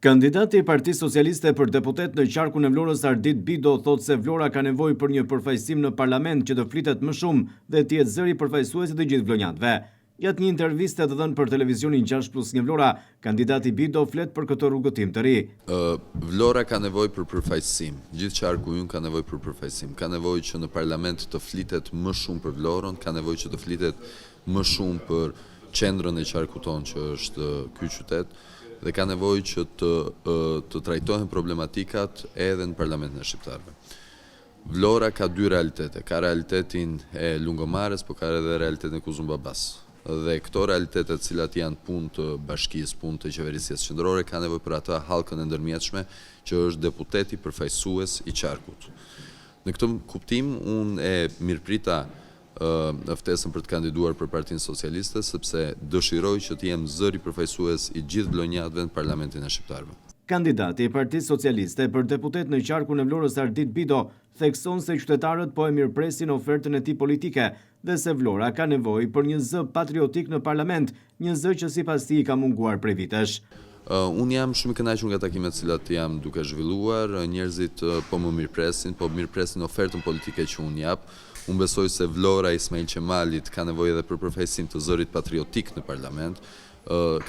Kandidati i Partisë Socialiste për deputet në qarkun e Vlorës Ardit Bido thotë se Vlora ka nevojë për një përfaqësim në parlament që të flitet më shumë dhe të jetë zëri përfaqësues i të gjithë vlonjatëve. Gjatë një interviste të dhënë për televizionin 6+1 Vlora, kandidati Bido flet për këtë rrugëtim të ri. Vlora ka nevojë për përfaqësim. Gjithë qarku ynë ka nevojë për përfaqësim. Ka nevojë që në parlament të flitet më shumë për Vlorën, ka nevojë që të flitet më shumë për qendrën e qarkut tonë që është ky qytet. Dhe ka nevojë që të trajtohen problematikat edhe në parlamentin e shqiptarëve. Vlora ka dy realitete, ka realitetin e Lungomares, por ka edhe realitetin e Kuzumbabas. Dhe këto realitetet cilat janë punë të bashkisë, punë të qeverisjes qendrore, ka nevojë për atë hallkën e ndërmjetshme që është deputeti përfaqësues i qarkut. Në këtë kuptim, unë e mirëprita ftesën për të kandiduar për Partinë Socialiste, sepse dëshiroj që të jem zëri përfaqësues i gjithë vlonjatëve në parlamentin e shqiptarëve. Kandidati i Partisë Socialiste për deputet në qarkun e Vlorës Ardit Bido thekson se qytetarët po e mirëpresin ofertën e tij politike dhe se Vlora ka nevojë për një zë patriotik në parlament, një zë që sipas tij ka munguar prej vitesh. Unë jam shumë i kënaqur nga takimet të cilat jam duke zhvilluar, njerëzit po më mirëpresin ofertën politike që unë jap. Unë besoj se Vlora Ismail Qemalit ka nevojë edhe për përfaqësim të zërit patriotik në parlament,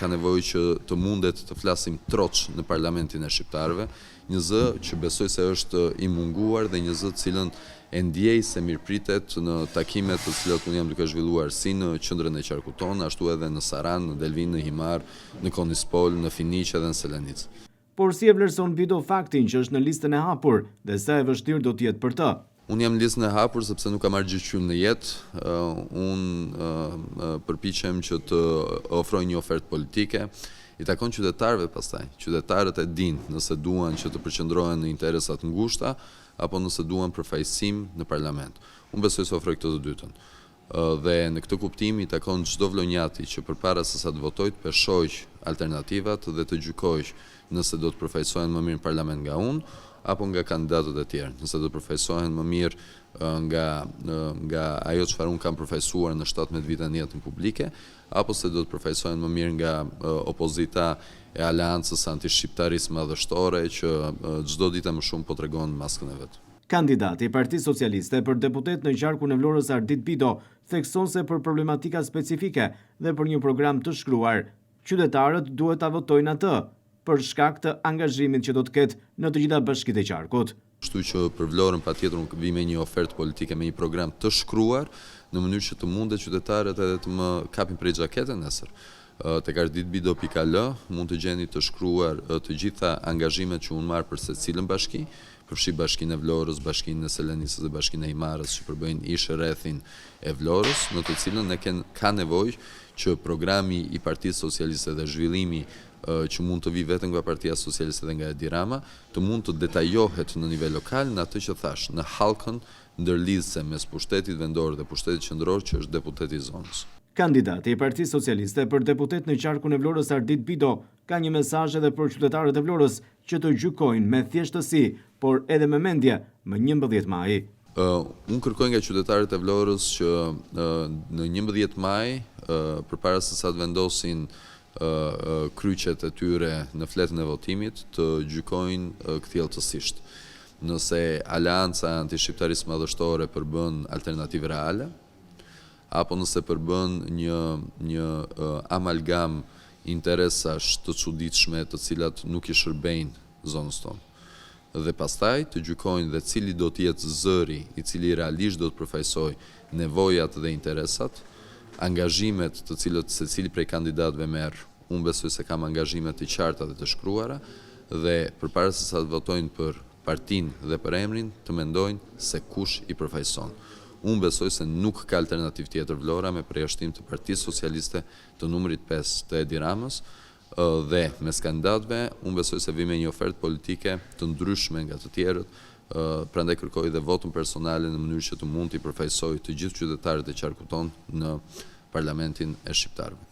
ka nevojë që të mundet të flasim troç në parlamentin e shqiptarëve, një zë që besoj se është i munguar dhe një zë të cilën e ndjej se mirëpritet në takimet të cilat unë jam duke zhvilluar si në qendrën e qarkut tonë, ashtu edhe në Saran, në Delvin, në Himar, në Konispol, në Finiqe dhe në Selanicë. Por si e vlerëson Bido faktin që është në listën e hapur dhe sa e vështirë do të jetë për të? Unë jam në listën e hapur sepse nuk kam marrë gjyqyll në jetë. Unë përpiqem që të ofroj një ofertë politike. I takon qytetarëve pastaj. Qytetarët e dinë nëse duan që të përqendrohen në interesat ngushta apo nëse duan përfaqësim në parlament. Unë besoj se ofroj këtë të dytën. Dhe në këtë kuptim i takon çdo vlonjati që përpara se sa të votojë të peshojë alternativat dhe të gjykojë nëse do të përfaqësohen më mirë në parlament nga unë apo nga kandidatët e tjerë, nëse do të përfaqësohen më mirë nga ajo çfarë unë kam përfaqësuar në 17 vite në jetën publike, apo se do të përfaqësohen më mirë nga opozita e aleancës anti-shqiptarisë madhështore që çdo ditë më shumë po tregon maskën e vet. Kandidati i Partisë Socialiste për deputet në qarkun e Vlorës Ardit Bido thekson se për problematika specifike dhe për një program të shkruar, qytetarët duhet ta votojnë atë për shkak të angazhimit që do të ketë në të gjitha bashkitë e qarkut. Kështu që për Vlorën patjetër unë vi me një ofertë politike, me një program të shkruar në mënyrë që të mundet qytetarët edhe të më kapin prej xhaketën nesër. Tek arditbido.al mund të gjeni të shkruar të gjitha angazhimet që unë marr për secilën bashki, përfshi Bashkinë e Vlorës, Bashkinë e Selanisës dhe Bashkinë e Himarës që përbëjnë ish rrethin e Vlorës, në të cilën ne ka nevojë që programi i Partisë Socialiste dhe zhvillimi që mund të vi vetëm nga Partia Socialiste dhe nga Edi Rama, të mund të detajohet në nivel lokal në atë që thash, në hallkën ndërlidhse mes pushtetit vendor dhe pushtetit qendror që është deputeti i zonës. Kandidati i Partisë Socialiste për deputet në qarkun e Vlorës Ardit Bido ka një mesazh edhe për qytetarët e Vlorës që të gjykojnë me thjeshtësi, por edhe me mendje më 11 maj. Unë kërkoj nga qytetarët e Vlorës që në 11 maj, përpara se sa të vendosin kryqet e tyre në fletën e votimit, të gjykojnë kthjellësisht. Nëse Aleanca Anti-Shqiptarisë Madhështore përbën alternativë reale, apo nëse përbën një amalgam interesash të çuditshme të cilat nuk i shërbejnë zonës tonë. Dhe pastaj të gjykojnë dhe cili do të jetë zëri i cili realisht do të përfaqësojë nevojat dhe interesat, angazhimet të cilët secili prej kandidatëve merr. Unë besoj se kam angazhimet të qarta dhe të shkruara dhe përpara se sa të votojnë për partinë dhe për emrin, të mendojnë se kush i përfaqëson. Unë besoj se nuk ka alternativë tjetër Vlora me përjashtim të Partisë Socialiste të numrit 5 të Edi Ramës dhe mes kandidatëve, unë besoj se vi me një ofertë politike të ndryshme nga të tjerët, prandaj kërkoj dhe votën personale në mënyrë që të mund t'i përfaqësoj të gjithë qytetarët e qarkut tonë në parlamentin e shqiptarëve.